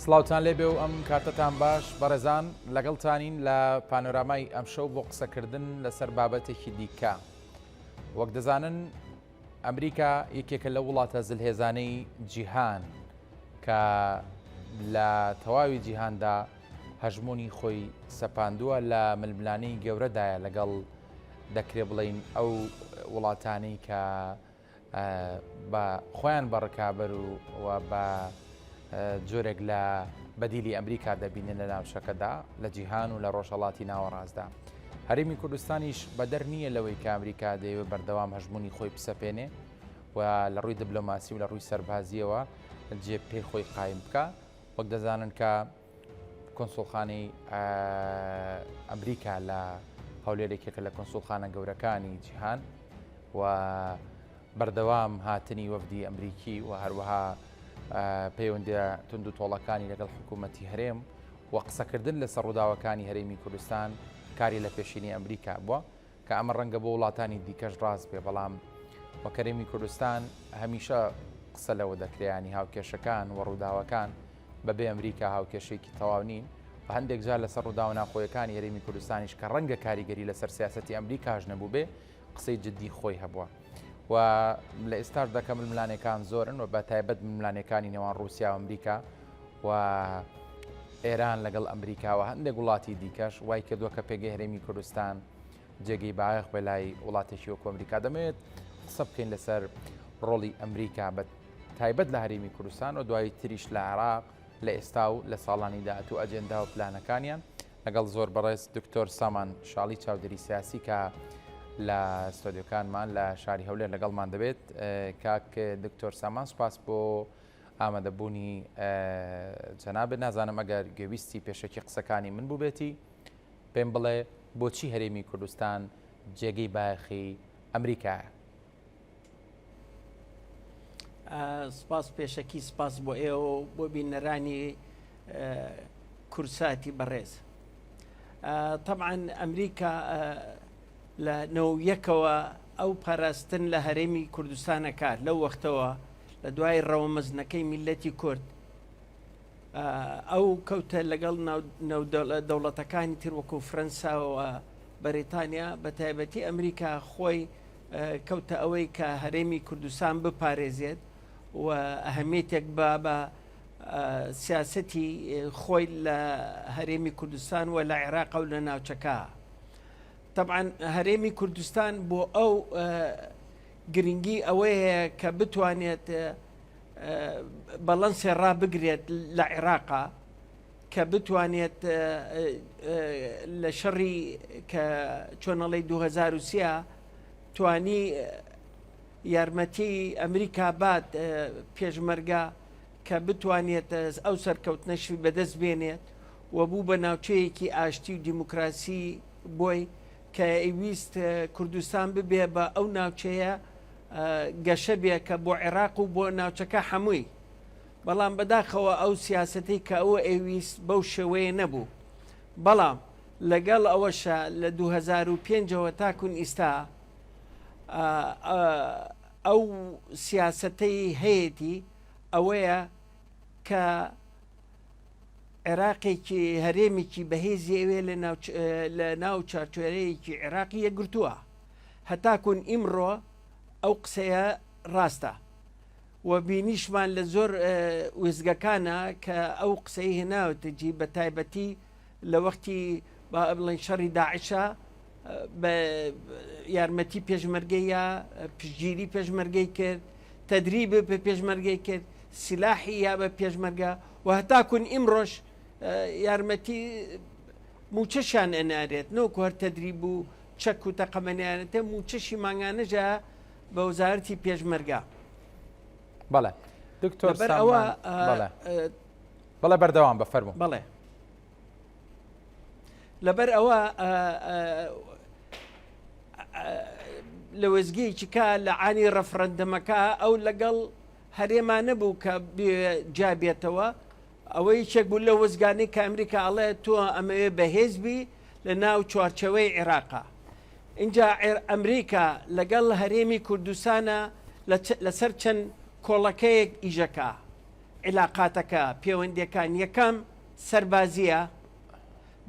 سڵاوتان لێبێ و ئەم کاتتان باش بەڕێزان لەگەڵتانین لە پانۆرامای ئەمشەو بۆ قسەکردن لەسەر بابەتێکی دیکە. وەک دەزانن ئەمریکا یەکێکە لە وڵاتە زلهێزانەی جیهان کە لە تەواوی جیهاندا هەژمۆنی خۆی سەپاندووە لە ململانەی گەورەدایە لەگەڵ دەکرێ بڵین ئەو وڵاتانەی کە بە خۆیان بەڕکابەر و بە جۆرێک لە بەدیلی ئەمریکا دەبینێن لە ناوچەکەدا لە جیهان و لە ڕۆژهەڵاتی ناوەڕاستدا. هەرێمی کوردستانیش بەدەر نییە لەوەی کە ئەمریکا دەیەوێت بەردەوام هەژمۆنی خۆی بسەپێنێ و لە ڕووی دیبلۆماسی و لە ڕووی سەربازیەوە جێ پێی خۆی قایم بکە. وەک دەزانن کە کۆنسوڵخانەی ئەمریکا لە هەولێرێکێکە لە کۆنسوڵخانە گەورەکانی جیهان و بەردەوام هاتنی وەفدی ئەمریکی و هەروەها پەیوەندیە تونند و تۆڵەکانی لەگەڵ حکوومەتی هەرێم و قسەکردن لەسەر ڕووداوەکانی هەرێمی کوردستان کاری لە پێشینی ئەمریکا بووە کە ئەمە ڕەنگە بۆ وڵاتانی دیکەش ڕاست بێ، بەڵام وەکەرێمی کوردستان هەمیشە قسە لەوە دەکرێنی هاوکێشەکان و ڕووداوەکان بەبێ ئەمریکا هاوکێشێکی تەواو نین و هەندێک جار لەسەر ڕووداوە ناخۆیەکانی هەرێمی کوردستانیش کە ڕەنگە کاریگەری لەسەر سیاسەتی ئەمریکاش نەبوو بێ قسەی جددی خۆی هەبووە و لە ئێستاش دەکەم ململانەکان زۆرن و بە تایبەت ململانەکانی نێوان رووسیا و ئەمریکا و ئێران لەگەڵ ئەمریکا و هەندێک وڵاتی دیکەش وای کردووە کە پێگەی هەرێمی کوردستان جێگەی بایەخ بە لای وڵاتێکی وەکو ئەمریکا. دەمەوێت قسە بکەین لەسەر ڕۆڵی ئەمریکا بە تایبەت لە هەرێمی کوردستان و دوای تریش لە عێراق لە ئێستا و لە ساڵانی داهاتوو ئەجێندا و پلانەکانیان لەگەڵ زۆر بەڕێز دکتۆر سامان شاڵی چاودێری سیاسی کە لە ستۆدیۆکانمان لە شاری هەولێر لەگەڵمان دەبێت. کاک دکتۆر سامان سوپاس بۆ ئامادەبوونی جەنابێت. نازانم ئەگەر گوێویستی پێشەکی قسەکانی من بوو بێتی پێم بڵێ بۆچی هەرێمی کوردستان جێگەی بایەخی ئەمریکایە؟ سپاس پێشەکی سپاس بۆ ئێوە بۆ بینەرانی کورساتی بەڕێز. طبعا ئەمریکا لە نەوەیەکەوە ئەو پاراستن لە هەرێمی کوردستانە کار لەو وەختەوە لە دوای ڕەوەمەزنەکەی میلەتی کورد ئەو کەوتە لەگەڵ دەوڵەتەکانی تر وەکو فەرەنسا و بەریتانیا بە تایبەتی ئەمریکا خۆی کەوتە ئەوەی کە هەرێمی کوردستان بپارێزێت و ئەهەمیەتێک بە سیاسەتی خۆی لە هەرێمی کوردستان و لە عێراق و لە ناوچەکە. طبعا هەرێمی کوردستان بۆ ئەو گرنگی ئەوەیە کە بتوانێت بەڵەنسێ ڕابگرێت لە عێراقا کە بتوانێت لە شەڕی کە چۆنەڵی 2003 توانی یارمەتی ئەمریکا بات پێشمەرگە کە بتوانێت ئەو سەرکەوتنەشی بەدەست بێنێت و بوو بە ناوچەیەکی ئاشتی و دیموکراسی بۆی کە ئەیویست کوردستان ببێ بە ئەو ناوچەیە گەشە بێ کە بۆ عێراق و بۆ ناوچەکە هەمووی. بەڵام بەداخەوە ئەو سیاسەتی کە ئەوە ئەیویست بەو شێوەیە نەبوو. بەڵام لەگەڵ ئەوەشە لە 2005ەوە تاکون ئیستا ئەو سیاسەتەی هەیەی ئەوەیە کە عێراقێکی هەرێمێکی بەهێزی ئەوێ لە ناو چارچۆرەیەکی عێراقی یەکگرتووە. هەتاکون ئیمڕۆ ئەو قسەیە ڕاستە و بینیشمان لە زۆر وێزگەکانە کە ئەو قسەی هێناوەتەجی بە تایبەتی لە وەختی بڵێن شەڕی داعشە بە یارمەتی پێشمەرگەیە پشتگیری پێشمەرگەی کرد، تەدریب بە پێشمەرگەی کرد، سیلاحی یا بە پێشمەرگە و هەتاکون ئیمڕۆژ یارمەتی موچەشیان ئەنارێت نەوەکو هەر تەدریب و چەک و تەقەمەنیانەتە موچەشی مانگانەژە بە وەزارەتی پێشمەرگە. بەڵێ دکتۆر بەڵێ بەردەوام بەفەرموو. بەڵێ لەبەر ئەوە لە وەزگەیەکی کا لە عانی ڕەفرەندەمەکە ئەو لەگەڵ هەرێمانە بوو کە جابێتەوە ئەوەی یەکێک بوو لە وەزگانەی کە ئەمریکا ئەڵێ تۆ ئەمەوێ بەهێزبی لە ناو چوارچەوەی عێراقا. اینجا ئەمریکا لەگەڵ هەرێمی کوردستانە لەسەر چەند کۆڵەکەیەک ئیژەکە علاقاتەکە پەیوەندیەکان یەکەم سەربازیە،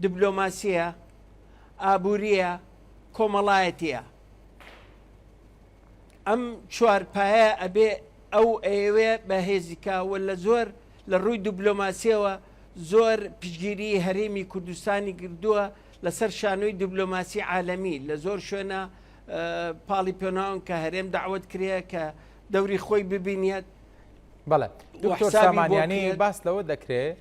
دیبلۆماسیە، ئابووریە، کۆمەڵایەتیە. ئەم چوارپایە ئەبێ ئەو ئێوێ بەهێزیکە و لە زۆر لە ڕووی دیبلۆماسیەوە زۆر پشگیری هەرێمی کوردستانی کردووە لەسەر شانۆی دیبلۆماسی عالەمی لە زۆر شوێنە پاڵی پێناون کە هەرێم داوت کرێ کە دەوری خۆی ببینێت. بەڵێ دکتۆر سامانیانی باس لەوە دەکرێت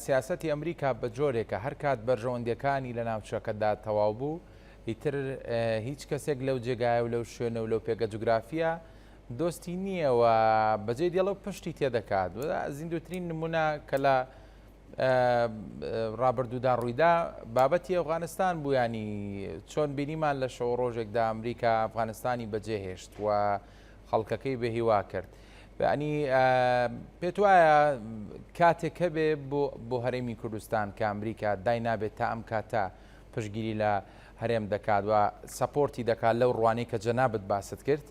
سیاسەتی ئەمریکا بە جۆرێکە هەر کات بەرژەوەندەکانی لە ناوچەکەدا تەواو بوو ئیتر هیچ کەسێک لەو جێگایە و لەو شوێنە و لەو پێگە جوگرافیە دۆستی نییە و بەجێ دێڵە پشتی تێدەکات. زیندوترین نمونە کە لە ڕابردوودا ڕوویدا بابەتی ئەفغانستان بوو، ینی چۆن بینیمان لە شەو ڕۆژێکدا ئەمریکا ئەفغانستانی بەجێهێشت و خەڵکەکەی بە هیوا کرد. ینی پێت وایە کاتێک هەبێ بۆ هەرێمی کوردستان کە ئەمریکا دای نابێت تا ئەم کاتە پشگیری لە هەرێم دەکات و سەپۆرتی دەکات لەو ڕوانەی کە جەنابەت باست کرد؟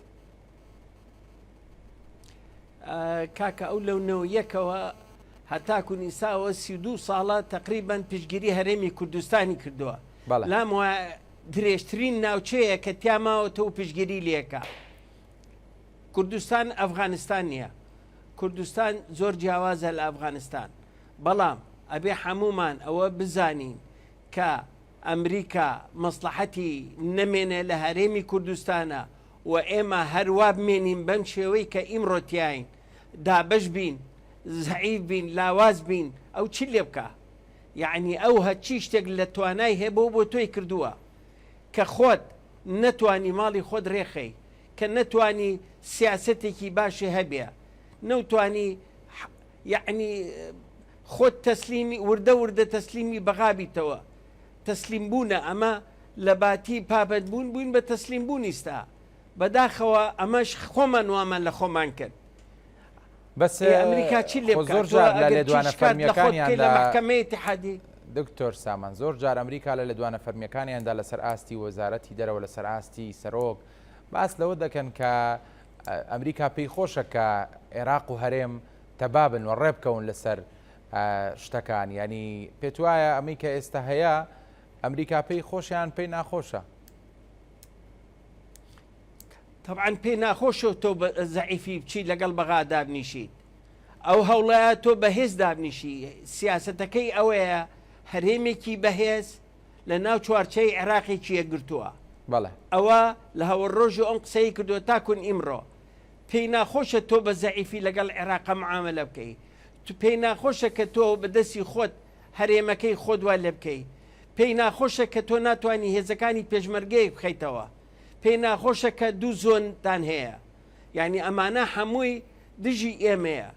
کاکە ئەو لەو یەکەوە هەتاکو نیساوە 32 ساڵە تقریبان پشگیری هەرێمی کوردستانی کردووە. لام وە درێژترین ناوچەیە کە تیاماوەتەوە پشگیری لێکە. کوردستان ئەفغانستان نییە، کوردستان زۆر جیاوازە لە ئەفغانستان، بەڵام ئەبێ هەمومان ئەوە بزانین کە ئەمریکا مەسلحەتی نەمێنێ لە هەرێمی کوردستانە و ئێمە هەروە بمێنین بەم شێوەی کە ئیمڕۆتیاین دابش بین، زعیف بین، لاواز بین، ئەو چی لێ بکە؟ یعنی ئەو هەچی شتێک لە توانای هەبوو بۆ تۆی کردووە کە خۆت نەتوانی ماڵی خۆت ڕێخەی، کە نەتوانی سیاسەتێکی باشی هەبێ، نەوتوانی یعنی خۆت تەسلیمی وردە تەسلیمی بەغابیتەوە. تەسلیم بوونە ئەمە لە باتی پابەتبوون بووین بە تەسلیم بوونیستا بەداخەوە ئەمەش خۆمان وامان لە خۆمان کرد. بەس ئەمریکا چی لێ زۆر جار لە لێدوانە فەرمیەکانیان لە محکەمەی اتحادی دکتۆر سامان زۆر جار ئەمریکا لە لێدوانە فەرمیەکانیاندا لەسەر ئاستی وەزارەتی دەرەوە لەسەر ئاستی سەرۆک باس لەوە دەکەن کە ئەمریکا پێی خۆشە کە عێراق و هەرێم تەبابن و ڕێبکەون لەسەر شتەکان. ینی پێت وایە ئەمەی کە ئێستا هەیە ئەمریکا پێی خۆشیان پێی ناخۆشە؟ طبعاً پێی ناخۆشە تۆ زەعیفی بچیت لەگەڵ بەغا دابنیشیت، ئەو هەوڵەیە تۆ بەهێز دابنیشی. سیاسەتەکەی ئەوەیە هەرێمێکی بەهێز لە ناو چوارچەی عێراقێکی یەکگرتووە. بەڵێ ئەوە لە هەوەڕۆژی ئەم قسەی کردووە تاکون ئیمڕۆ. پێی ناخۆشە تۆ بە زەعیفی لەگەڵ عێراقە معاملە بکەی، پێی ناخۆشە کە تۆ بەدەستی خۆت هەرێمەکەی خۆت وا لێ بکەی، پێی ناخۆشە کە تۆ ناتوانانی هێزەکانی پێشمەرگەی بخەیتەوە، پێی ناخۆشە کە دوو زۆنتان هەیە. یعنی ئەمانە هەمووی دژی ئێمەیە.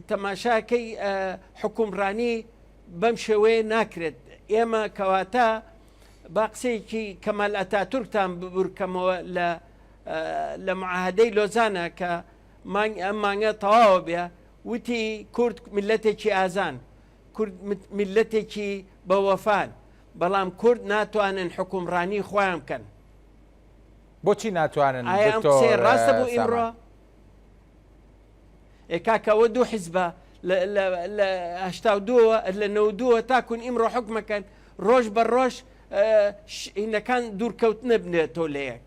تەماشاکەی حکومڕانی بەم شێوەیە ناکرێت. ئێمە کەواتە با قسەیەکی کەمال ئەتاتورکتان ببورکەمەوە لە معاهدەی لۆزانە کە ئەم مانگە تەواوە بێ، وتی کورد میلەتێکی ئازان، کورد میلەتێکی بەوەفان، بەڵام کورد ناتوانن حکومڕانی خۆیان بکەن. بۆچی ناتوانن؟ ئایا ئەم قسەی ڕاستە بۆ ئیمڕۆ؟ کاکەوە دوو حیزبە لە 82 لە 92 تاکون ئیمڕۆ حکومەکەن ڕۆژ بە ڕۆژ هینەکان دوورکەوتنە بنێتەوە لە یەک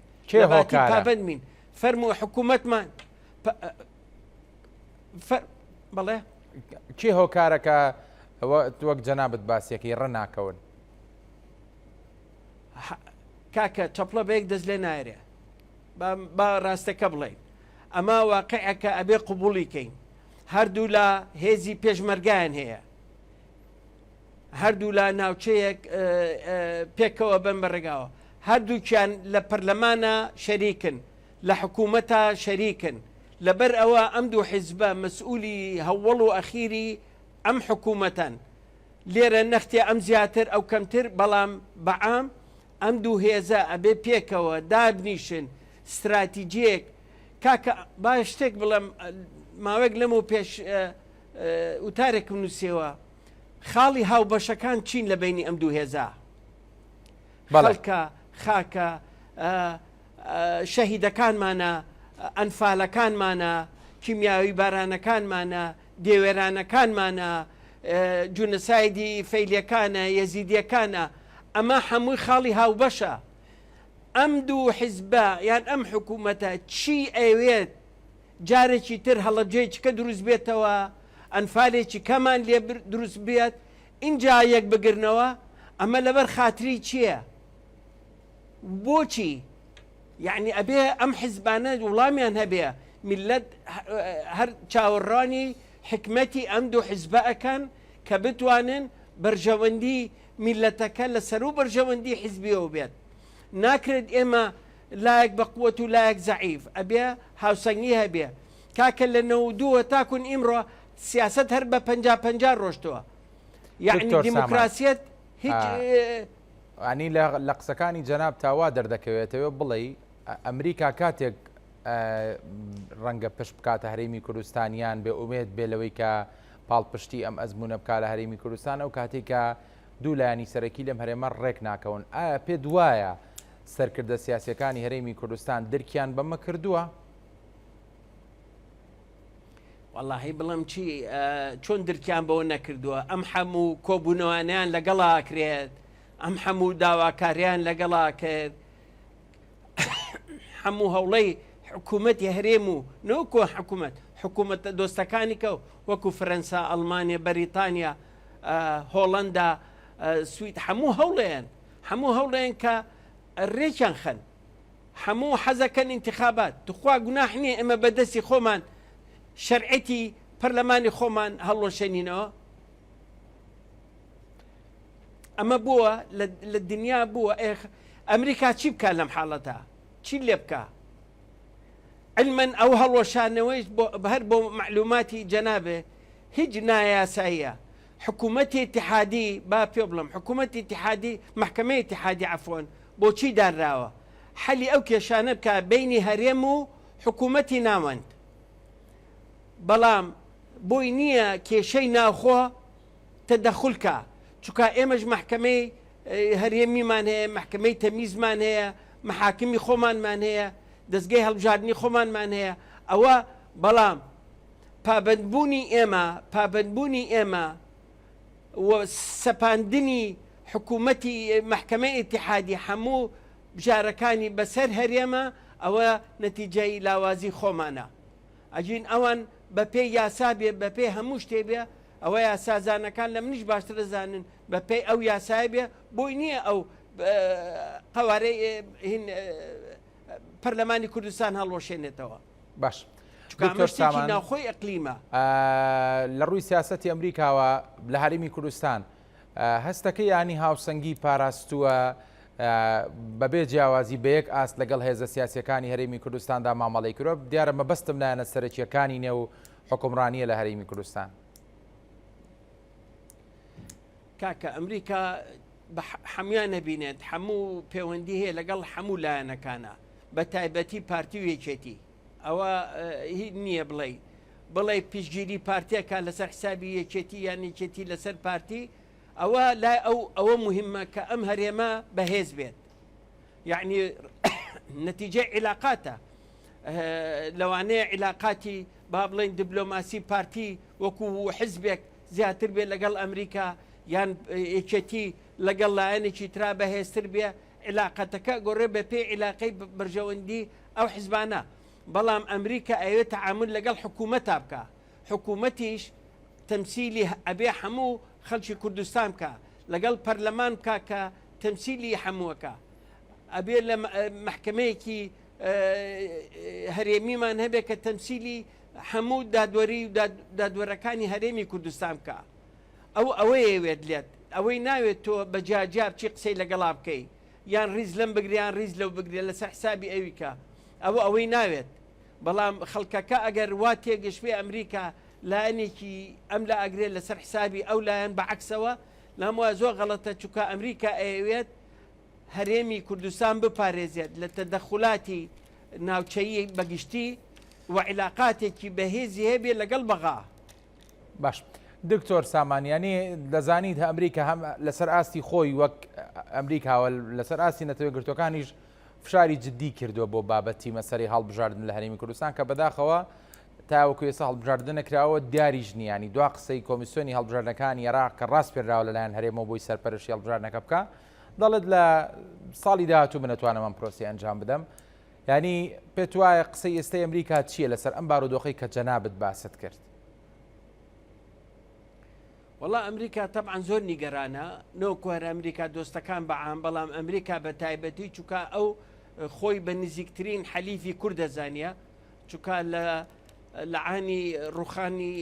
پابند مین فەرمووە حکوومەتمان بەڵێ کێ هۆکارەکە وەک جەنابەت باسیەکەی ڕەناکەون؟ کاکە چەپڵە بەیەک دەست لێ نایرێ با ڕاستەکە بڵێین. ئەمە واقعەکە ئەبێ قبوڵیکەین. هەردوو لە هێزی پێشمەرگیان هەیە، هەردوو لە ناوچەیەک پێکەوە بەم بەڕێگاوە، هەردووکیان لە پەرلەمانە شەریکن، لە حکوومەتە شەریکن. لەبەر ئەوە ئەم دوو حیزبە مەسئولی هەوڵ و ئەخیری ئەم حکوومەتەن. لێرە نەختێ ئەم زیاتر ئەو کەمتر، بەڵام بەعام ئەم دوو هێزە ئەبێ پێکەوە دابنیشن استراتیجیەک. کاکە با شتێک بڵێم ماوەیەک لەمە پێش وتارێک نووسێەوە، خاڵی هاوبەشەکان چین لە بینی ئەم دوو هێزە، خەڵکە خاکە شەهیدەکانمانە، ئەنفالەکانمانە، کیمیاوی بارانەکانمانە، دێوێرانەکانمانە، جونەسایدی فەیلیەکانە، یەزیدیەکانە، ئەمە هەمووی خاڵی هاوبەشە. ئەم دوو حیزبە یان ئەم حکوومەتە چی ئەوێت جارێکی تر هەڵەبجەیەکە دروست بێتەوە، ئەنفالێکی کەمان لێ دروست بێت، اینجا یەک بگرنەوە، ئەمە لەبەر خاتری چییە؟ بۆچی؟ یعنی ئەبێ ئەم حیزبانە وڵامیان هەبێ میلەت هەر چاوەڕوانی حکمەتی ئەم دوو حیزبە ئەکەن کە بتوانن بەرژەوەندی میلەتەکە لەسەر و بەرژەوەندی حیزبیەوە بێت. ناکرێت ئێمە لایەک بە قووەت و لایەک زەعیف، ئەبێ هاوسەنگی هەبێ. کاکە لە 92 تاکون ئیمڕۆ سیاست هەر بە 50-50 ڕۆشتووە، یعنی دیموکراسیەت هیچ ئەنی لە قسەکانی جەناب تاوا دەردەکەوێتەوە بڵێ ئەمریکا کاتێک ڕەنگە پشت بکاتە هەرێمی کوردستانیان بێ ئومێد بێ لەوەی کە پاڵپشتی ئەم ئەزمونە بکا لە هەرێمی کوردستان، ئەو کاتێکە دوو لایانی سەرەکی لەم هەرێمە ڕێک ناکەون. ئایا پێ دوایە سەرکردە سیاسیەکانی هەرێمی کوردستان دەرکیان بەمە کردووە؟ واللهی بڵم چی چۆن دەرکیان بەوە نەکردووە؟ ئەم هەموو کۆبوونەوانیان لەگەڵا کرێت، ئەم هەموو داواکاریان لەگەڵا کرد، هەموو هەوڵەی حکوومەتی هەرێم و نەوەکو حکوومەتە دۆستەکانی کە وەکو فەرەنسا، ئەڵمانیا، بەریتانیا، هۆڵەندا، سوید، هەموو هەوڵێن کە ڕێکیان خەن، هەموو حەزەکەن انتخابات. توخوا گوناح نییە ئێمە بەدەستی خۆمان شەرعەتی پەرلەمانی خۆمان هەڵۆشێنینەوە. ئەمە بووە لە دنیا بووە. ئەمریکا چی بکە لەم حاڵەتە؟ چی لێ بکە؟ علمەن ئەو هەڵۆشانەوەی هەر بۆ معلوماتی جەنابێ هیچ نایاساییە. حکوومەتی اتحادی با پێ بڵم، حکوومەتی اتحادی، محکەمەی اتحادی عەفوەن بۆچی دانراوە؟ حەلی ئەو کێشانە بکە بینی هەرێم و حکوومەتی ناوەند. بەڵام بۆی نییە کێشەی ناوخۆ تەدەخولکە، چونکە ئێمەش محکەمەی هەرێمیمان هەیە، محکەمەی تەمیزمان هەیە، محاکمی خۆمانمان هەیە، دەستگای هەڵبژاردننی خۆمانمان هەیە. ئەوە بەڵام پابندبوونی ئێمە و سەپاندنی حکوومەتی محکەمەی ئیتیحادی هەموو بژارەکانی بەسەر هەرێمە، ئەوە نەتیجەی لاوازی خۆمانە. ئەجین ئەوان بە پێی یاسا بێ، بە پێی هەموو شتێ بێ، ئەوە یاسازانەکان لە منیش باشتر دەزانن بە پێی ئەو یاسای بێ، بۆی نییە ئەو قوارەی پەرلەمانی کوردستان هەڵۆشێنێتەوە. باش، چکامەشتێکی ناوخۆی ئەقلیمە. لە ڕووی سیاسەتی ئەمریکاوە لە هەرێمی کوردستان هەستەکە ینی هاوسەنگی پاراستووە بەبێ جیاوازی بە یەک ئاست لەگەڵ هێزە سیاسیەکانی هەرێمی کوردستاندا مامەڵەی کردووە. دیارە مەبەستم لایەنە سەرەکیەکانی نێو حکومڕانیە لە هەرێمی کوردستان. کاکە ئەمریکا بە هەمویان نەبینێت، هەموو پەیوەندی هەیە لەگەڵ هەموو لایەنەکانە، بە تایبەتی پارتی و یەکێتی. ئەوە هیچ نییە بڵێ پشتگیری پارتیەکە لەسەر حسابی یەکێتی یان یەکێتی لەسەر پارتی. ئەوە لای ئەوە مهمە کە ئەم هەرێمە بەهێز بێت، یعنی نەتیجە عیلاقاتە. لەوانەیە عیلاقاتی با بڵێن دیبلۆماسی پارتی وەکو حزبێک زیاتر بێت لەگەڵ ئەمریکا، یان یەکێتی لەگەڵ لایەنێکی ترا بەهێزتر بێ، عیلاقەتەکە گۆڕێ بە پێی عیلاقەی بەرژەوەندی ئەو حیزبانە. بەڵام ئەمریکا ئەوێ تەعامل لەگەڵ حکوومەتا بکە، حکوومەتیش تەمسیلی ئەبێ هەموو خەڵکی کوردستان بکە، لەگەڵ پەرلەمان بکە کە تەمسیلی هەمووەکە. ئەبێ لە محکەمەیەکی هەرێمیمان هەبێ کە تەمسیلی هەموو دادوەری و دادوەرەکانی هەرێمی کوردستان بکە. ئەوەیەوێت لێت، ئەوەی ناوێت تۆ بە جاجا بچی قسەی لەگەڵا بکەی، یان ڕیز لەم بگریان ڕیز لەو بگرێت لەسەر حسابی ئەویکە. ئەوەی ناوێت. بەڵام خەڵکەکە ئەگەر وا تێگەشتێ ئەمریکا لایەنێکی ئەم لا ئەگرێت لەسەر حسابی ئەو لایەن بەعکسەوە، لام وایە زۆر غەڵەتە، چونکە ئەمریکا ئەوێت هەرێمی کوردستان بپارێزێت لە تەدەخولاتی ناوچەیی بەگشتی و عیلاقاتێکی بەهێزی هەبێ لەگەڵ بەغا. باش، دکتۆر سامانیانی دەزانیت ئەمریکا هەم لەسەر ئاستی خۆی وەک ئەمریکاوە لەسەر ئاستی نەتەوەی گرتوەکانیش فشاری جدی کردووە بۆ بابەتی مەسەری هەڵبژاردن لە هەرێمی کوردستان، کە بەداخەوە تاوەکو ئێستا هەڵبژاردن نەکراوە دیاریش نیە، ینی دوا قسەی کۆمیسیۆنی هەڵبژاردنەکانی عێراق کە ڕاست پێراوە لەلایەن هەرێمەوە بۆی سەرپەرشتی هەڵبژاردنەکە بکە، دەڵێت لە ساڵی داهاتوو من نەتوانم ئەم پرۆسی ئەنجام بدەم. ینی پێت وایە قسەی ئێستای ئەمریکا چییە لەسەر ئەم بارودۆخەی کە جەنابت باست کرد؟ وڵا ئەمریکا تەبعاً زۆر نیگەرانە، نەوەکوەر ئەمریکا دۆستەکان بەعام، بەڵام ئەمریکا بە تایبەتی چووکە ئەو خۆی بە نزیکترین حەلیفی کوردەزانیە، چووکە لە عانی ڕوخانی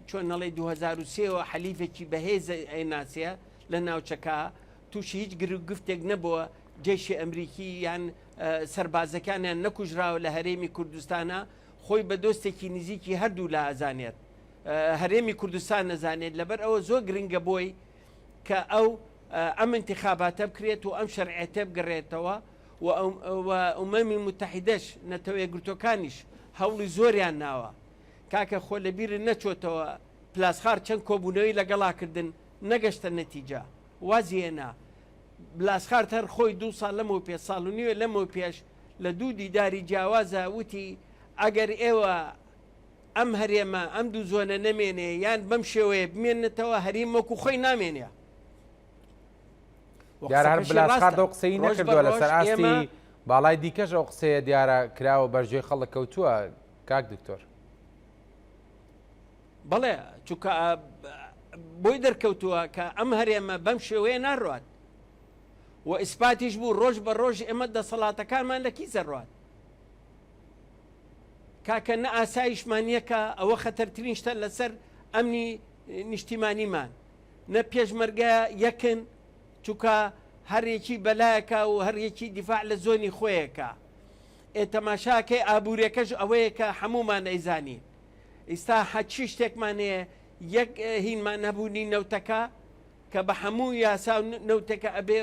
چۆن نەڵێ 2023ەوە حەلیفێکی بەهێز ئەیناسیە لە ناوچەکە، تووشی هیچ گفتێک نەبووە جێشی ئەمریکی یان سەربازەکانیان نەکوژراوە لە هەرێمی کوردستانە، خۆی بە دۆستێکی نزیکی هەردوو لا ئەزانێت، هەرێمی کوردستان نەزانێت، لەبەر ئەوە زۆر گرنگە بۆی کە ئەم انتخاباتە بکرێت و ئەم شەرعێتە بگەڕێتەوە و ئومەمی متحیدەش نەتەوە یەکگرتوەکانیش هەوڵی زۆریان ناوە. کاکە خۆ لەبیرە نەچۆتەوە پلاسخار چەند کۆبوونەوەی لەگەڵاکردن نەگەشتە نەتیجە وازیێنا. بلاسخار هەر خۆی 2 ساڵ لەمەوە پێ ساڵ و نیوە لەمەوە پێش لە 2 دیداری جیاوازە وتی ئەگەر ئێوە ئەم هەرێمە ئەم 2 زۆنە نەمێنێ یان بەم شێوەیە بمێنێتەوە هەریم وەکو خۆی نامێنێ. دیارە هەر بلاسخاردەوە قسەی نەکردووە لەسەر ئاستی باڵای دیکەش ئەو قسەیە دیارە کراوە بەرژێ خەڵک کەوتووە کاک دکتۆر. بەڵێ چونکە بۆی دەرکەوتووە کە ئەم هەرێمە بەم شێوەیە ناڕوات و ئیسپاتیش بوو ڕۆژ بە ڕۆژ ئێمە دەسەڵاتەکانمان لە کی زەڕوات. کاکە نە ئاسایشمانیەکە ئەوە خەتەرترین شتە لەسەر ئەمنی نیشتیمانیمان، نە پێشمەرگە یەکن چونکە هەرێکی بەلایەکە و هەرێکی دیفاع لە زۆنی خۆیەکە. تەماشاکەی ئابوووریەکەش ئەوەیە کە هەمومان ئەیزانین. ئێستا حەچی شتێکمانەیە یەک هینمان نەبوونی نەوتەکە کە بە هەموو یاسا و نەوتەکە ئەبێ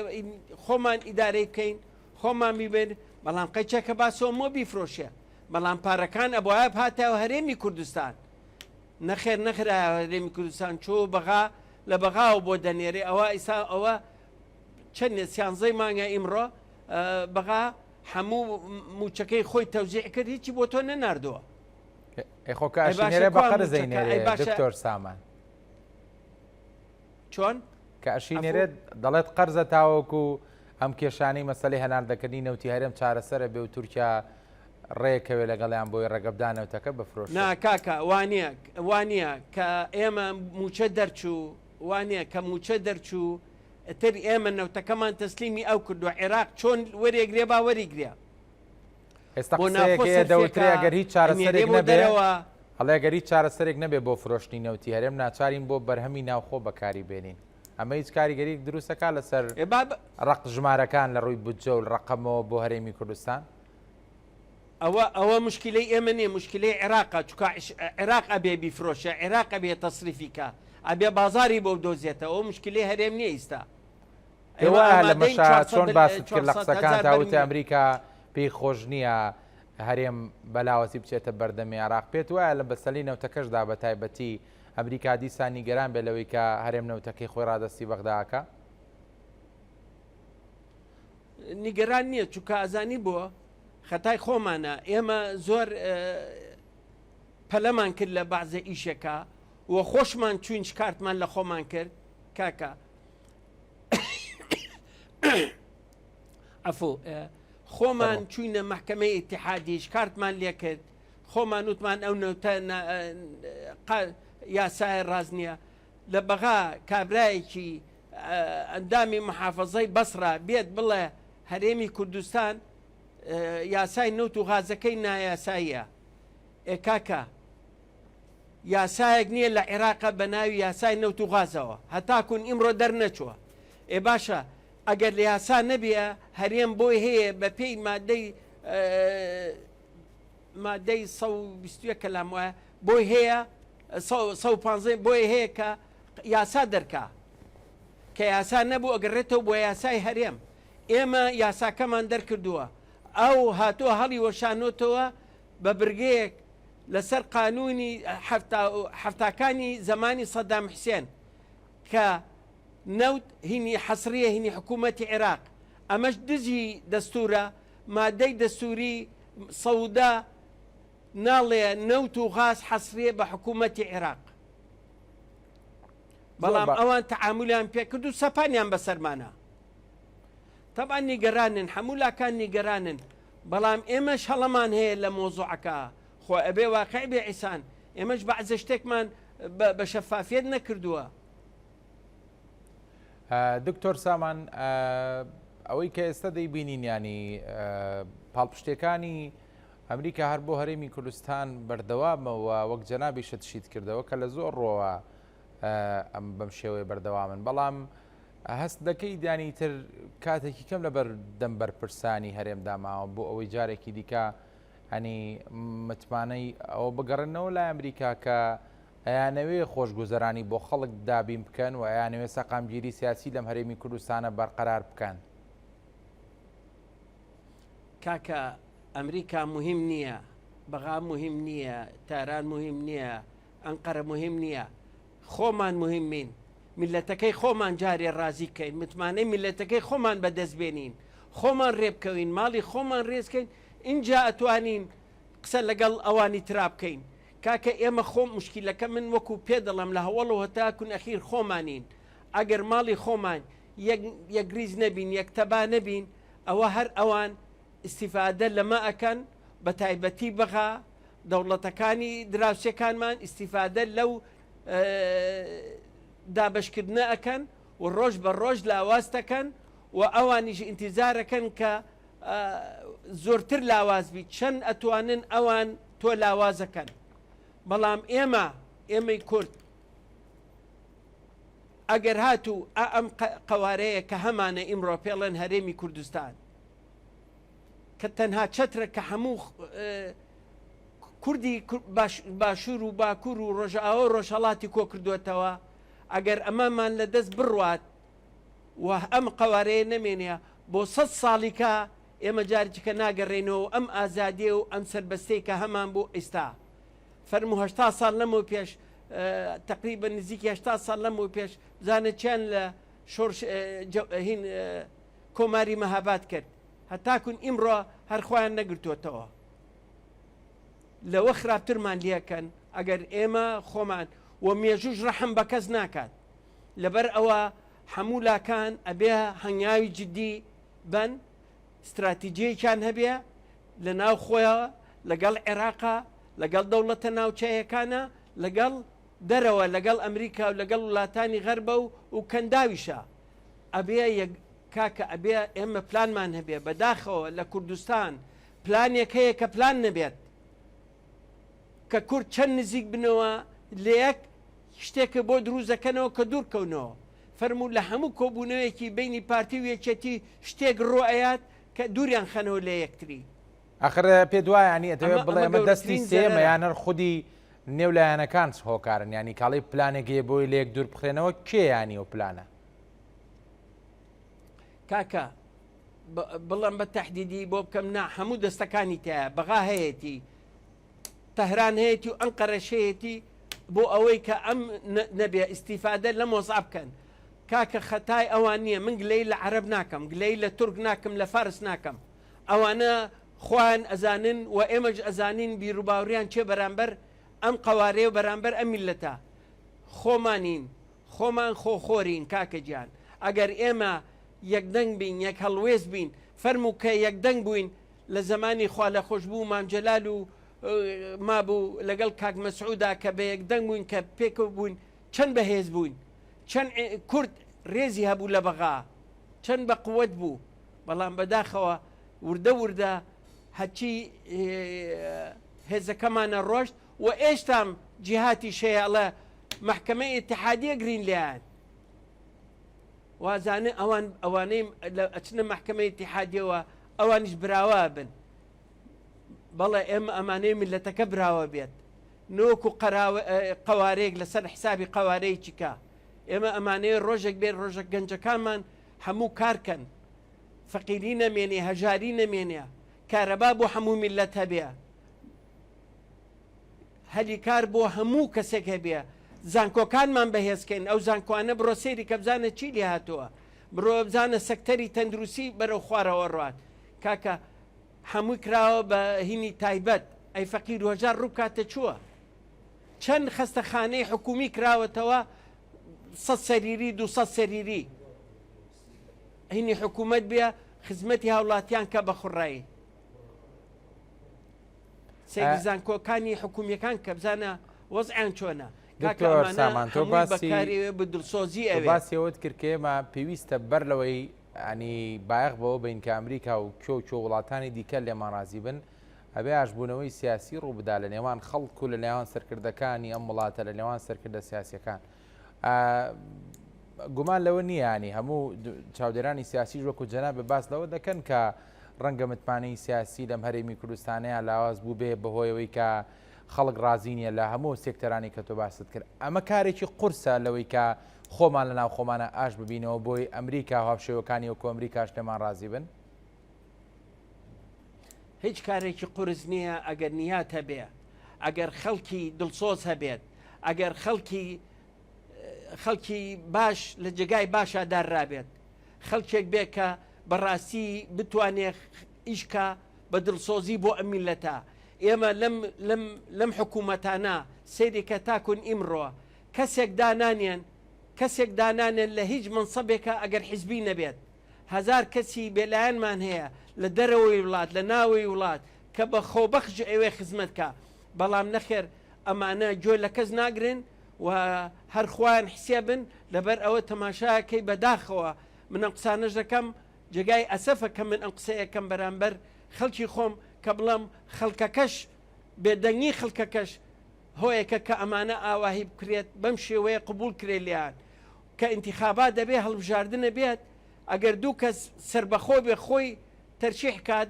خۆمان ئیدارەی بکەین، خۆمان بیبێن، بەڵام قەیچەکە باسەوە مۆ بیفرۆشێ، بەڵام پارەکان ئەبواە هاتەوە هەرێمی کوردستان. نەخێر نەخرایە هەرێمی کوردستان چۆ بەغا لە بەغاوە بۆ دەنێرێ. ئەوە ئیسا ئەوە چەند 13 مانگە ئیمڕۆ بەغا هەموو موچەکەی خۆی تەوزیع کرد، هیچی بۆ تۆ نەناردووە. خۆکەشینێرە بە قەرزەینێرێ دکتۆر سامان چۆن کە ئەشینێرێت دەڵێت قەرزە تاوەکو ئەم کێشانەی مەسەلەی هەناردەکردنی نەوتی هەرێم چارەسەرە بێ و تورکیا ڕێکەوێ لەگەڵیان بۆی ڕێگەبدانەوتەکە بفرۆش. ناکاکە وانە کە ئێمە موچە دەرچوو، وانە کە موچە دەرچوو تر ئێمە نەوتەکەمان تەسلیمی ئەو کردووە. عێراق چۆن وەرێگرێ با وەریگرێ. ئێستا قسەیەکەیە دەوترێ ئەگەر هیچ چارەسەرێک نەبێ، هەڵێ ئەگەر هیچ چارەسەرێک نەبێ بۆ فرۆشتنی نەوتی هەرێم ناچارین بۆ بەرهەمی ناوخۆ بەکاری بێنین. ئەمە هیچ کاریگەری دروستەکە لەسەر ڕق ژمارەکان لە ڕووی بودجە و ڕقەمەوە بۆ هەرێمی کوردستان. ئەوە مشکلەی ئێمە نیە، مشکلەی عێراقە، چونکە عێراق ئەبێ بیفرۆشە، عێراق ئەبێ تەسریفیکە، ئەبێ بازاری بۆ دۆزێتەوە. ئەو مشکلەی هەرێم نیە ئێستا. ئێوە لە مەشا چۆن باست کرد لە قسەکان تاوتە ئەمریکا پێی خۆش نییە هەرێم بەلاوەسی بچێتە بەردەمی عێراق. پێت وایە لە بەسەلی نەوتەکەشدا بە تایبەتی ئەمریکا دیسان نیگەران بێ لەوەی کە هەرێم نەوتەکەی خۆی ڕادستی بەغداکە؟ نیگەران نییە، چونکە ئازانی بووە خەتای خۆمانە. ئێمە زۆر پەلەمان کرد لە بەعزە ئیشەکە و خۆشمان چوین کارتمان لە خۆمان کرد. کاکە ئەفۆ خۆمان چوینە مەحکەمەی ئیتیحادیش کارتمان لێ کرد، خۆمان وتمان ئەو نەوتە یاسای ڕاز نییە. لە بەغا کابرایەکی ئەندامی محافەزەی بەسرا بێت بڵێ هەرێمی کوردستان یاسای نەوت و غازەکەی نایاساییە. کاکە یاسایەک نییە لە عێراقە بە ناوی یاسای نەوت و غازەوە، هەتاکوون ئیمڕۆ دەرنەچووە. باشە ئەگەر لە یاسا نەبیە هەرێم بۆی هەیە بە پێی مادەی 120 کەلام وایە بۆی هەیە 150 بۆی هەیە کە یاسا دەرکا، کە یاسا نەبوو ئەگەڕێتەوە بۆ یاسای هەرێم. ئێمە یاساکەمان دەرکردووە، ئەو هاتووە هەڵی وەشانۆتەوە بە برگەیەک لەسەر قانونی هەفتاکانی زمانی سەدام حوسێن کە نەوت هینی حەسریە هینی حکوومەتی عێراق. ئەمەش دزی دەستورە، مادەی دەستوری سەودا ناڵێ نەوت و غاز حەسرێ بە حکوومەتی عێراق بەڵام ئەوان تەعاملیان پێکرد و سەپانیان بەسەرمانە تەبعا نیگەرانن هەموو لاکان نیگەرانن بەڵام ئێمەش هەڵەمان هەیە لە مۆزوعەکە خۆ ئەبێ واقع بێ عیسان ئێمەش بەعزە شتێکمان بە شەفافیت نەکردووە. دکتۆر سامان ئەوەی کە ئێستا دەیبینین ینی پاڵپشتەکانی ئەمریکا هەر بۆ هەرێمی کوردستان بەردەوامەوە وەک جەنابی شتشیت کردەوە کە لە زۆر ڕۆوە ئەم بەم شێوەیە بەردەوامن بەڵام هەست دەکەی دانی تر کاتێکی کەم لە بەردەم بەرپرسانی هەرێمدا ماوە بۆ ئەوەی جارێکی دیکە هەنی متمانەی ئەوە بگەڕنەوە لای ئەمریکا کە ئەیانەوێ خۆشگوزەرانی بۆ خەڵک دابین بکەن و ئەیانەوێ سەقامگیری سیاسی لەم هەرێمی کوردستانە بەرقەرار بکەن. کاکە ئەمریکا مهم نییە، بەغا مهم نییە، تاران مهم نییە، ئەنقەرە مهم نییە، خۆمان مهمین، میلەتەکەی خۆمان جارێ ڕازی بکەین، متمانەی میلەتەکەی خۆمان بەدەستبێنین، خۆمان ڕێبکەوین، ماڵی خۆمان ڕێزکەین، اینجا ئەتوانین قسە لەگەڵ ئەوانی ترا بکەین. کاکە ئێمە خۆم مشکیلەکە من وەکو پێ دەڵم لە هەوڵەوە تاکون ئەخیر خۆمانین، ئەگەر ماڵی خۆمان یەکریز نەبین، یەکتەبا نەبین، ئەوە هەر ئەوان استیفادە لەمە ئەکەن بە تایبەتی بەغا دەوڵەتەکانی دراوسەکانمان استیفادە لەو دابشکردنە ئەەکەن و ڕۆژ بە ڕۆژ لاواز دەکەن و ئەوانیش ئینتیزارەکەن کە زۆرتر لاواز بیت چەند ئەتوانن ئەوان تۆ لاوازەکەن. بەڵام ئێمەی کورد ئەگەر هاتوو ئەم قوارەیە کە هەمانە ئیمڕۆ پێڵەن هەرێمی کوردستان کە تەنها چەترە کە هەموو کوردی باشوور و باکوور و ڕۆژئاوە ڕۆژهەڵاتی کۆ کردوێتەوە، ئەگەر ئەمەمان لە دەست بڕوات و ئەم قوارەیە نەمێنە بۆ 100 ساڵیکە ئێمە جارێکە ناگەڕێنەوە ئەم ئازادیە و ئەم سربەستەی کە هەمان بۆ ئێستا فەرمو 80 ساڵ لەمەوە پێش تقریبا نزیکی 80 ساڵ لەمەوە پێش بزانە چیان لە هین کۆماری مەهاباد کرد هەتاکون ئیمڕۆ هەرخوایان نەگرتوێتەوە. لەوە خراپترمان لێکەن ئەگەر ئێمە خۆمان و مێژوش ڕەحم بە کەس ناکات لەبەر ئەوە هەموو لاکان ئەبێ هەنگاوی جدی بن استراتیجیەکان هەبێ لە ناو خۆیەوە لەگەڵ عێراقا لەگەڵ دەوڵەتە ناوچەیەکانە لەگەڵ دەرەوە لەگەڵ ئەمریکا و لەگەڵ وڵاتانی غەربە و کەنداویشە ئەبێ کاکە ئەبێ ئێمە پلانمان هەبێ بەداخەوە لە کوردستان پلانێک هەیە کە پلان نەبێت کە کورد چەند نزیک بنەوە لە یەک شتێکە بۆ دروزەکەنەوە کە دوورکەونەوە فەرموو لە هەموو کۆبوونەوەیەکی بینی پارتی و یەکێتی شتێک ڕۆئەیات کە دووریان خەنەوە لە یەکتری. ئەخر پێ دوایە ینی ئەتەوێت بڵێ ئەمە دەستی سێمە یانەر خودی نێولایەنەکان هۆکارن ینی کاڵی پلانێکیە بۆی لە یەک دوور بخرێنەوە کێیانی و پلانە کاکە بڵم بە تەحدیدی بۆ بکەم نا هەموو دەستەکانی تایە بەغا هەیەی تەهران هەیەی و ئەنقەرەشەیەتی بۆ ئەوەی کە ئەم نەبێ ئیسیفادە لە مۆزعب بکەن. کاکە خەتای ئەوان نییە من گلەی لە عەرەب ناکەم گلەی لە تورک ناکەم لە فارس ناکەم ئەوانە خوان ئەزانن و ئێمەش ئەزانین بیرروباوریان چێ بەرامبەر ئەم قوارێ و بەرامبەر ئەم میلەتە خۆمانین خۆمان خۆخۆرین کاکە گیان ئەگەر ئێمە یەکدەنگ بین یەک هەڵوێز بین فەرموو کە یەکدەنگ بووین لە زمانی خوا لە خۆشببوو مامجلال و مابوو لەگەڵ کاک مەسعودا کە بە یەکدەنگ بووین کە پێکە بووین چەند بەهێز بووین چەند کورد ڕێزی هەبوو لە بەغا چەند بە قووەت بوو بەڵام بەداخەوە وردە وردە هەچی هێزەکەمانە ڕۆشت و ئێشتام جیهاتی شەیەڵە محکمەی ئیتحادیە گرین لیان وازانە ئەوانەی ئەچنە محکمەی ئیتحادیەوە ئەوانیش براوە بن بەڵێ ئێمە ئەمانەی میلەتەکە براوە بێت نۆکو قوارێک لەسەر حسابی قوارەی چیکە ئێمە ئەمانەیە ڕۆژێک بێت ڕۆژێک گەنجەکانمان هەموو کارکەن فەقیری نەمێنێ هەژاری نەمێنێ کارەبا بۆ هەموو میلەت هەبێ هەلی کار بۆ هەموو کەسێک هەبێ زانکۆکانمان بەهێزکەین ئەو زانکۆوانە بڕۆ سێری کە بزانە چی لێ هاتووە بڕۆ بزانە سەکتەری تەندروستی بەرەو خوارەوە ڕات کاکە هەمووی کراوە بە هینی تایبەت ئەی فەقیر وەجار ڕووکاتە چووە چەند خەستەخانەی حکومی کراوەتەوە 100 سەریری 200 سەریری هینی حکوومەت بێ خزمەتی هاوڵاتیان کە بە خوڕایی سەیری زانکۆکانی حکومیەکان کە بزانە وەزعیان چۆنە دکتۆر سامان تۆ بە دڵسۆزی ئەوێ باسی ئەوت کرد کە ئێمە پێویستە بەر لەوەی ینی بایەق بەوە بین کە ئەمریکا و کۆ وڵاتانی دیکە لێمان رازی بن ئەبێ ئاشبوونەوەی سیاسی ڕوو بدا لە نێوان خەڵک و لە نێوان سەرکردەکانی ئەم وڵاتە لە نێوان سەرکردە سیاسیەکان گومان لەوە نییە ینی هەموو چاودێرانی سیاسی وەکو جەناب بە باس لەوە دەکەن کە ڕەنگە متمانەی سیاسی لەم هەرێمی کوردستانەیە لاواز بوو بێ بەهۆیەوەی کە خەڵک رازینیە لە هەموو سێکتەرانی کە تۆ باست کرد ئەمە کارێکی قورسە لەوەی کە خۆمان لە ناو خۆمانە ئاش ببینەوە بۆی ئەمریکا هاوشێوەکانی وەکو ئەمریکاش لێمان رازی بن هیچ کارێکی قورس نییە ئەگەر نیات هەبێ ئەگەر خەڵکی دڵسۆز هەبێت ئەگەر خەڵکی باش لە جێگای باشا داررابێت خەڵکێک بێ کە بەڕاستی بتوانێت ئیشکە بە دڵسۆزی بۆ ئەم میلەتە ئێمە لەم حکوومەتانە سێریکە تاکون ئیمڕۆ کەسێک دانانێن لە هیچ منسەبێکە ئەگەر حیزبی نەبێت هزار کەسی بێلایەنمان هەیە لە دەرەوەی وڵات لە ناوەی وڵات کە بە خۆبەخش ئەوێ خزمەتکە بەڵام نەخێر ئەمانە گوێ لە کەس ناگرن و هەر خوایان حسێ بن لەبەر ئەوە تەماشایەکەی بەداخەوە من ئەم قسانەش دەکەم جێگای ئەسەفە کە من ئەم قسەیەکەم بەرامبەر خەڵکی خۆم کە بڵم خەڵکەکەش بێدەنگی خەڵکەکەش هۆیەکە کە ئەمانە ئاواهی بکرێت بەم شێوەیە قبول کرێ لیان کە ئینتیخابات دەبێ هەڵبژاردنە بێت ئەگەر دوو کەس سربەخۆ بێ خۆی تەرشیح کات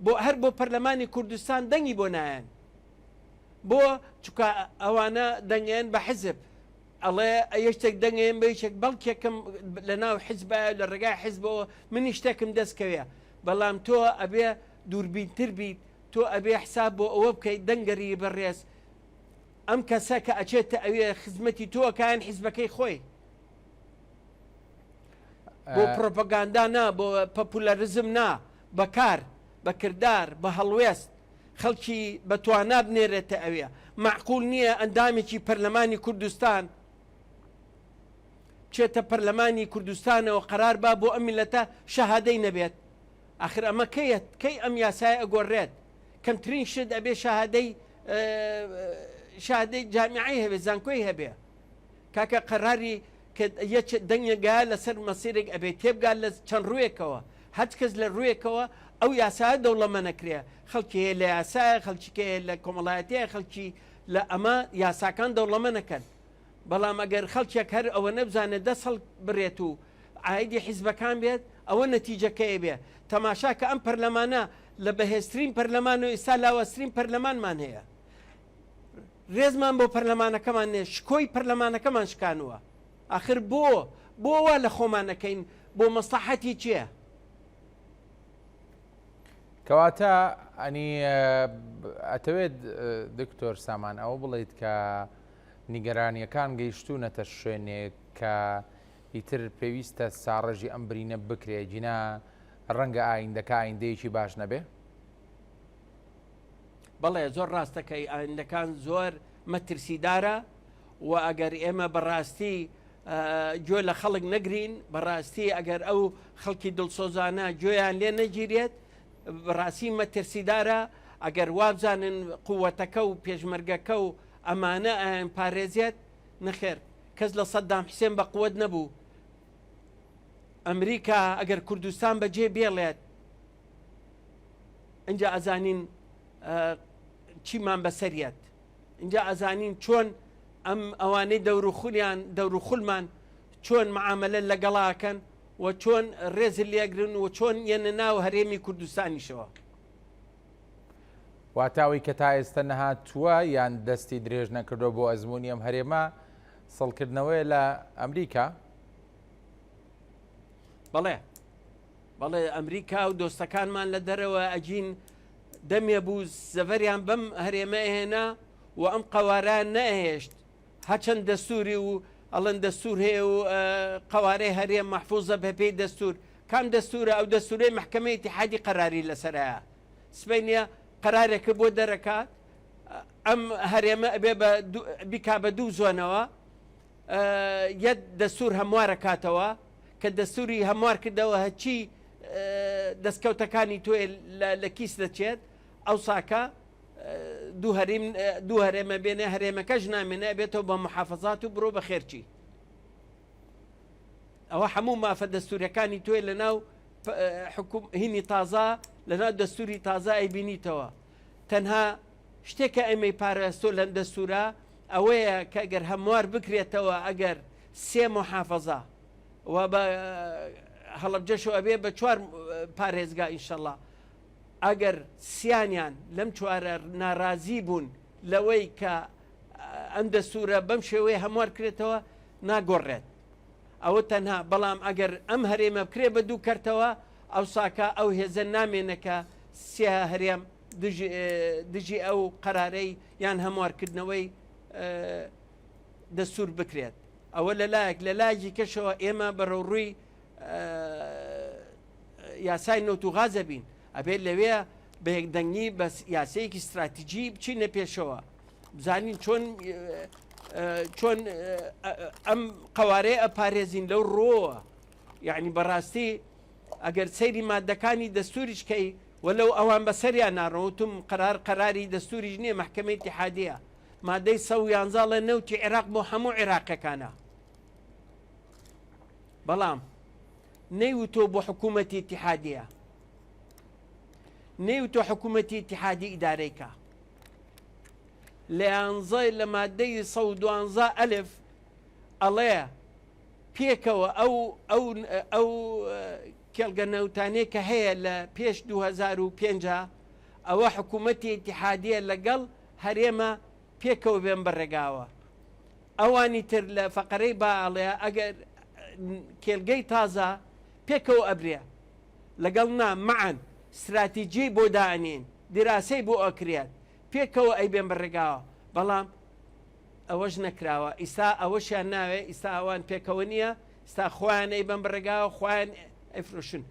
بۆ هەر بۆ پەرلەمانی کوردستان دەنگی بۆ نایەن بۆ چکە ئەوانە دەنگێن بە حزب ئەڵێ یەشتێک دەنگێن بە یەکێک بەڵکێکم لە ناو حزبە لە ڕێگای حزبەوە منی شتێکم دەستکەوێ بەڵام تۆ ئەبێ دووربینتر بیت تۆ ئەبێ حساب بۆ ئەوە بکەیت دەنگەری بەڕێز ئەم کەسە کە ئەچێتە ئەوێ خزمەتی تۆ کایان حیزبەکەی خۆی بۆ پرۆپەگاندا نا بۆ پەپولەرزم نا بەکار بە کردار بە هەڵوێست خەڵکی بەتوانا بنێرێتە ئەوێ معقول نییە ئەندامێکی پەرلەمانی کوردستان بچێتە پەرلەمانی کوردستانەوە قەرار با بۆ ئەم میلەتە شەهادەی نەبێت ئاخر ئەمە کەی ئەم یاسای ئەگۆڕێت کەمترین شت ئەبێ شەهادەی جامیعی هەبێ زانکۆی هەبێ کاکە قەراری کە دەنگێگا لەسەر مەسیرێک ئەبێ تێبگال لە چەند ڕوویەکەوە هەچ کەس لە ڕوویەکەوە ئەو یاسایە دەوڵەمە نەکرێ خەڵکی هەیە لە یاسایە خەڵکیکە لە کۆمەڵایەتەیە خەڵکی لە ئەمە یاساکان دەوڵەمە نەکەن بەڵام ئەگەر خەڵکێک هەر ئەوە نەبزانێت دەست هەڵ بڕێت و ئایدی حیزبەکان بێت ئەوە نەتیجەکەی بێ تەماشا کە ئەم پەرلەمانە لە بەهێزترین پەرلەمان و ئێستا لاوەسترین پەرلەمانمان هەیە ڕێزمان بۆ پەرلەمانەکەمان نێ شکۆی پەرلەمانەکەمان شکانووە آخر بۆ لە خۆمانەکەین بۆ مەسلحەتی چییە؟ کەواتە ئەنی ئەتەوێت دکتۆر سامان ئەوە بڵیت کە نیگەرانیەکان گەیشتوونەتە شوێنێک کە ئیتر پێویستە ساڕژی ئەم برینە بکرێ جینا ڕەنگە ئایندەکە ئایندەیەکی باش نەبێ؟ بەڵێ زۆر ڕاستەکەی ئایندەکان زۆر مەترسیدارە و ئەگەر ئێمە بەڕاستی گوێ لە خەڵک نەگرین بەڕاستی ئەگەر ئەو خەڵکی دڵسۆزانە گوێیان لێ نەگیرێت بەڕاستی مەترسیدارە ئەگەر وابزانن قووەتەکە و پێشمەرگەکە و ئەمانە ئەیان پارێزێت نەخێر کەس لە سەدام حوسێن بە قووەت نەبوو ئەمریکا ئەگەر کوردستان بەجێ بێڵێت اینجا ئەزانین چیمان بەسەریەت اینجا ئەزانین چۆن ئەم ئەوانەی دەوروخولمان چۆن معاملە لەگەڵاکەن و چۆن ڕێزل لێگرن و چۆن یەنە ناو هەرێمی کوردستانیشەوە واتاوی کە تا ئێستا نەهاتووە یان دەستی درێژ نەکردو بۆ ئەزمموی ئەم هەرێمە سەڵکردنەوەی لە ئەمریکا بەڵێ ئەمریکا و دۆستەکانمان لە دەرەوە ئەجین دەمێ بوو زەڤەریان بەم هەرێمە هێنا و ئەم قەواران نەهێشت هەچەند دەستوری و ئەڵەن دەستور هەیە و قەوارەی هەرێم مەحفوظە بە پێی دەستور کام دەستورە ئەو دەستورەی محکەمەی ئیتیحادی قەراری لەسەرایە سبەینە قرارێک بۆ دەرەکات ئەم هەرێمە بیکا بە دوو زۆنەوە یەک دەستور هەموارەکاتەوە کە دەستوری هەموار کردەوە هەچی دەستکەوتەکانی توێ لە کیس دەچێت ئەو ساکە دوو هەرێمە بێنێ هەرێمەکەش نامێنێ بێتەوە بە محافظات و بڕۆ بە خێرچی ئەوە هەموو مافە دەستوریەکانی توێ لە ناو هینی تازا لە ناو دەستوری تازا ئەیبینیتەوە تەنها شتێکە ئەمەی پاراستۆ لە دەستورە ئەوەیە کە ئەگەر هەموار بکرێتەوە ئەگەر سێ محافظە و بە هەڵبجەشەوە ئەبێ بە 4 پارێزگا ئینشەڵڵا ئەگەر سییانیان لەم چوارە ناڕازی بوون لەوەی کە ئەم دەستورە بەم شێوەیە هەموار کرێتەوە ناگۆڕێت ئەوە تەنها بەڵام ئەگەر ئەم هەرێمە بکرێ بە دوو کەرتەوە ئەو ساکە ئەو هێزە نامێنەکە سێ هەرێم دژی ئەو قەرارەی یان هەموارکردنەوەی دەستور بکرێت ئەوە لەلایەک لە لایەکی کەشەوە ئێمە بەڕێوڕووی یاسای نەوت و غازە بین ئەبێت لەوێ بە یەکدەنگی بە یاسەیەکی استراتیجی بچینە پێشەوە بزانین چۆن ئەم قوارەیە ئەپارێزین لەو ڕۆوە یعنی بەڕاستی ئەگەر سەیری مادەکانی دەستوریشکەی وەلەو ئەوان بەسەریان ناڕەوتم قەراری دەستوریش نییە محکەمەی اتحادیە مادەی 111 لە نەوتی عێراق بۆ هەموو عێراقەکانە بەڵام نەیوتۆ بۆ حکوومەتی اتحادیە نەیوتۆ حکوومەتی اتحادی ئیدارەیکە لە یانزەی لە مادەی 112 ئەلف ئەڵێ پێکەوە ئەو کێڵگە نەوتانەیە کە هەیە لە پێش 2005 ئەوە حکوومەتی اتحادیە لەگەڵ هەرێمە پێکەوە بێن بەڕێگاوە ئەوانی تر لە فەقەرەی باڵێ ئەگەر کێلگەی تازە پێکەوە ئەبرێ لەگەڵ معەن استراتیجی بۆ دانین دیراسی بۆ ئەکرێت پێکەوە ئەی بێن بەڕێگاوە بەڵام ئەوەش نەکراوە ئیستا ئەوەشیان ناوێ ئیستا ئەوان پێکەوە نییە ئستا خۆیان ئەی بەم بەڕێگاوە خۆیان ئەیفرۆشن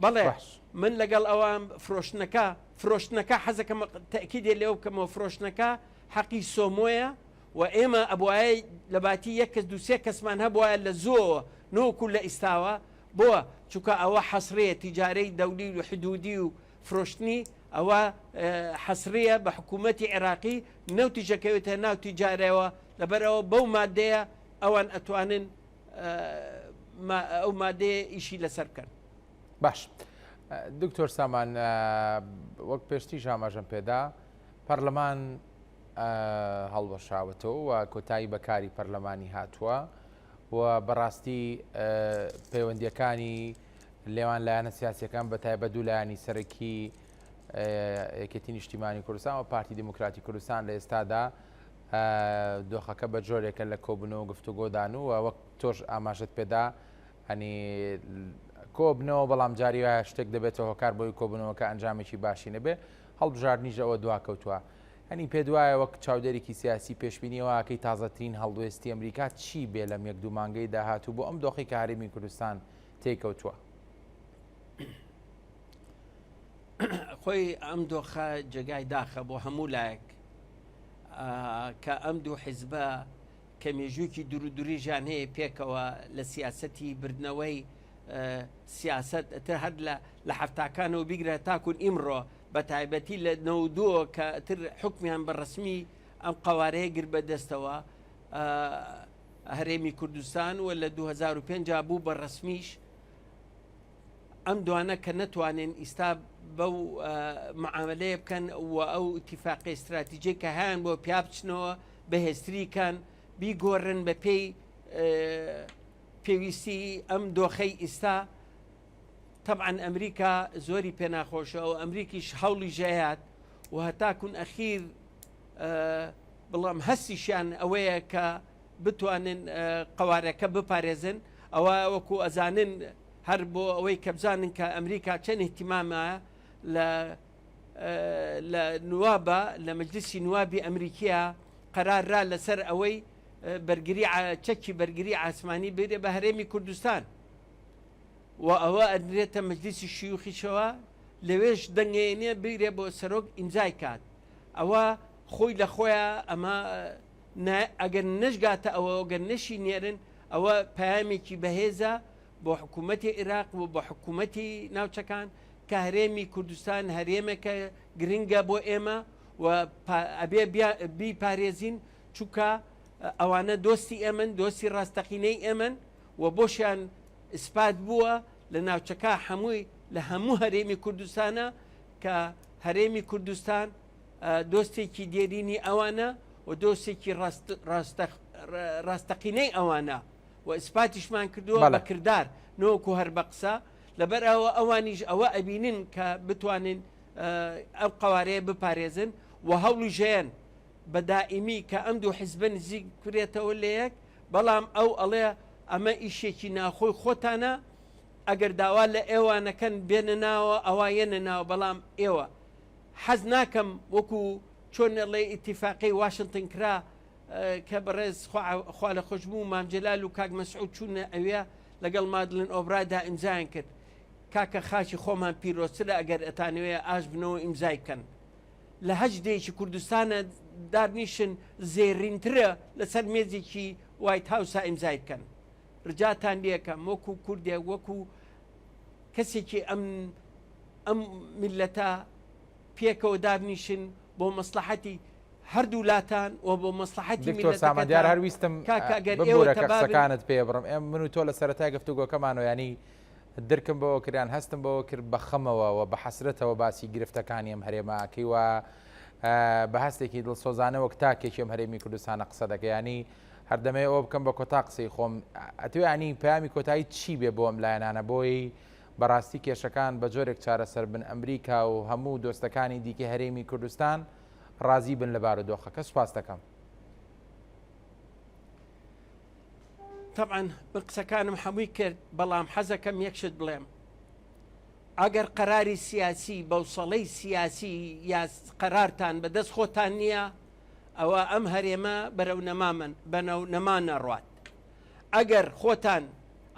بەڵێ من لەگەڵ ئەوان فرۆشتنەکە حەزەکەم تەکیدێ لێو بکەمەوە فرۆشتنەکە حەقی سۆمۆیە و ئێمە ئەبوایە لە باتی یەک کەس دووسێ کەسمان هەبواە لە زۆوە نۆکو لە ئیستاوە بۆە چونکە ئەوە حەسرەیە تیجارەی دەولی و حدودی و فرۆشتنی ئەوە حەسرەیە بە حکوومەتی عێراقی نەوتی ژەکەوێتە ناو تیجارەوە لەبەرەوە بەو مادەیە ئەوان ئەتوانن ئەو مادەیە ئیشی لەسەر بکەن. باش دکتۆر سامان وەک پێشتی ژاماژەم پێدا پەرلەمان هەڵوەشاوەتەوە و کۆتایی بەکاری پەرلەمانی هاتووە و بەڕاستی پەیوەندیەکانی لێوان لایەنە سیاسیەکان بە تایبەت دوو لایانی سەرەکی یەکێتی نیشتیمانی کوردستان و پارتی دموکراتی کوردستان لە ئێستادا دۆخەکە بە جۆرێکە لە کۆبنەوە گفتوگۆدان و وەک تۆش ئاماژت پێدا هەنی کۆبنەوە بەڵام جاری وایە شتێک دەبێتەوە هۆکار بۆی کۆبنەوەکە ئەنجامێکی باشی نەبێ هەڵبژاردنیش ئەوە دواکەوتووە هەنی پێ دوایە وەک چاودێرێکی سیاسی پێشبینیەوەکەی تازەترین هەڵدوێستی ئەمریکا چی بێ لەم یەک دوو مانگەی داهاتوو بۆ ئەم دۆخی کە هەرێمی کوردستان تێکەوتووە خۆی ئەم دۆخە جێگای داخە بۆ هەموو لایەک کە ئەم دوو حیزبە کە مێژووکی دووریژیان هەیە پێکەوە لە سیاسەتی بردنەوەی سیاست تر هەر لە هەفتاکانەوە بیگرە تاکون ئیمڕۆ بە تایبەتی لە 92 کە تر حکمیان بە ڕسمی ئەم قوارەیە گر بەدەستەوە هەرێمی کوردستان و لە 2005 بوو بە ڕسمیش ئەم دوانە کە نەتوانین ئیستا بەو معاملەیە بکەن و ئەو ئیتیفاقی استراتیجی کە هیان بۆ پیا بچنەوە بەهێزتریکان بیگۆڕن بە پێی پێویستی ئەم دۆخەی ئیستا طبعا ئەمریکا زۆری پێناخۆشە و ئەمریکیش هەوڵی ژەیات و هەتاکون ئەخیر بڵام هەستیشیان ئەوەیە کە بتوانن قوارەکە بپارێزن ئەوە وەکو ئەزانن هەر بۆ ئەوەی کە بزانن کە ئەمریکا چەند احتیمامە لە نوابە لە مەجلیسی نوابی ئەمریکیە قەراررا لەسەر ئەوەی چەکی بەرگری ئاسمانی بێرێ بە هەرێمی کوردستان و ئەوە ئەدرێتە مەجلیسی شیوخیشەوە لەوێش دەنگێنێ بیرێ بۆ سەرۆک ئیمزای کات ئەوە خۆی لە خۆیان ئەمە ئەگەر نەشگاتە ئەوە ئەگەر نەشی نێرن ئەوە پامێکی بەهێزە بۆ حکوومەتی عێراق و بۆ حکوومەتی ناوچەکان کە هەرێمی کوردستان هەرێمێکە گرنگە بۆ ئێمە و ئەبێ بیپارێزین چووکە ئەوانە دۆستی ئێمن دۆستی ڕاستەقینەی ئێمن و بۆشیان ئیسپات بووە لە ناوچەکە هەمووی لە هەموو هەرێمی کوردستانە کە هەرێمی کوردستان دۆستێکی دێرینی ئەوانە و دۆستێکی ڕاستەقینەی ئەوانە و ئیسپاتیشمان کردووە بە کردار نۆکو هەر بە قسە لەبەر ئەوە ئەوانیش ئەوە ئەبینن کە بتوانن ئەو قوارەیە بپارێزن و هەوڵی ژێن بە دائیمی کە ئەم دوو حیزبە نزیک کرێتەوە لە یەک بەڵام ئەو ئەڵێ ئەمە ئیشێکی ناخۆی خۆتانە ئەگەر داوا لە ئێوانەکەن بێنە ناوە ئەوایەنە ناوە بەڵام ئێوە حەز ناکەم وەکو چۆن لێ ئیتیفاقی واشنگتن کرا کە بەڕێز خوا لە خۆشببوو مامجلال و کاک مەسعود چوونە ئەوێ لەگەڵ مادلن ئۆبرادا ئیمزایان کرد کاکە خاچی خۆمان پیرۆسترە ئەگەر ئەتانوێ ئاش بنەوە ئیمزای بکەن لە هەجدێکی کوردستانە دابنیشن زێڕینترە لەسەر مێزێکی وایت هاوسا ئیمزای بکەن ڕجاتان لێکەم وەکو کوردێک وەکو کەسێکی ئەم میلەتە پێکەوە دابنیشن بۆ مەسلحەتی هەردوو لاتان و بۆ مەسلحەتی سامەدیار هەرویستم ببوورە قسەکانت پێ بڕم ئێم من و تۆ لە سەرەتای گفتوگۆکەمانەوە ینی درکم بەوە کردیان هەستم بەوە کرد بە خەمەوە و بە حەسرەتەوە باسی گرفتەکانی ئەم هەرێماکەی و بە هەستێکی دڵسۆزانە وەک تاکێکی ئەم هەرێمی کوردستانە قسە دەکە ینی هەردەمەی ئەوە بکەم بە کۆتا قسەی خۆم ئەتوێ ینی پامی کۆتایی چی بێ بۆ ئەم لایەنانە بۆی بەڕاستی کێشەکان بە جۆرێک چارەسەر بن ئەمریکا و هەموو دۆستەکانی دیکە هەرێمی کوردستان ڕازی بن لە بارودۆخەکە سوپاس دەکەم. طبعا بقسەکانم هەمووی کرد بەڵام حەزەکەم یەکشت بڵێم ئەگەر قەراری سیاسی بەوسەڵەی سیاسی یا قەرارتان بەدەست خۆتان نییە ئەوە ئەم هەرێمە بەرەو نەما نەڕوات ئەگەر خۆتان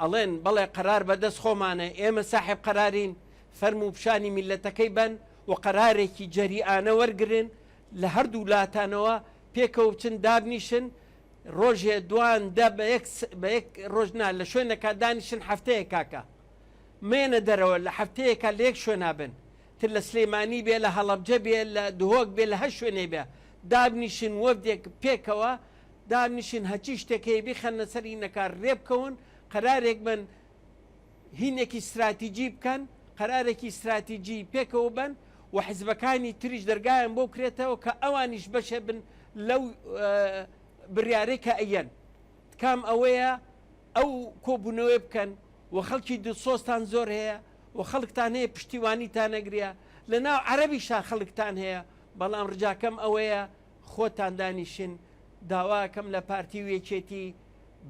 ئەڵێن بەڵێ قەرار بەدەست خۆمانە ئێمە ساحب قەرارین فەرمو پیشانی میلەتەکەی بن و قەرارێکی جەریئانە وەرگرن لە هەردوو لاتانەوە پێکەوە بچن دابنیشن ڕۆژێ دوان دە بە یەک ڕۆژنا لە شوێنەکە دانیشن هەفتەیە کاکە مێنە دەرەوە لە هەفتەیەکە لە یەک شوێنابن تر لە سلێمانی بێ لە هەڵەبجە بێ لە دهۆک بێ لە هەر شوێنەی بێ دابنیشن وەفدێک پێکەوە دابنیشن هەچی شتێکەی بخەنە سەری نەکار ڕێبکەون قەرارێک بن هینێکی استراتیجی بکەن قەرارێکی استراتیجی پێکەوە بن و حیزبەکانی تریش دەرگایان بۆ کرێتەوە کە ئەوانیش بەشێ بن لەو بڕیارێکە ئەیەن کام ئەوەیە ئەو کۆبوونەوەی بکەن و خەڵکی دڵسۆزتان زۆر هەیە و خەڵکتان هەیە پشتیوانیتان نەگریا لە ناو عەرەبیشا خەڵکتان هەیە بەڵام ڕجاکەم ئەوەیە خۆتان دانیشن داواکەم لە پارتی وێچێتی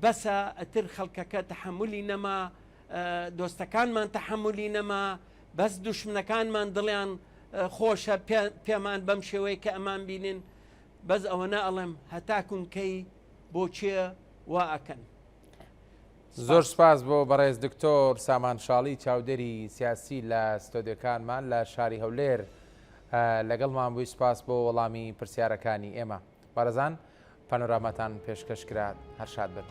بەسە ئەتر خەڵکەکە تەحملی نەما دۆستەکانمان تەحملی نەما بەس دوشمنەکانمان دڵیان خۆشە پێمان بەم شێوەیە کە ئەمان بینن بەس ئەوەنە ئەڵێم هەتاکونکەی بۆ چێ وا ئەکەن. زۆر سپاس بۆ بەڕێز دکتۆر سامان شاڵی چاودێری سیاسی لە ستۆدیۆکانمان لە شاری هەولێر لەگەڵمان بووی سپاس بۆ وەڵامی پرسیارەکانی ئێمە. بەڕێزان پانۆرامەتان پێشکەش کرا هەر شاد بن.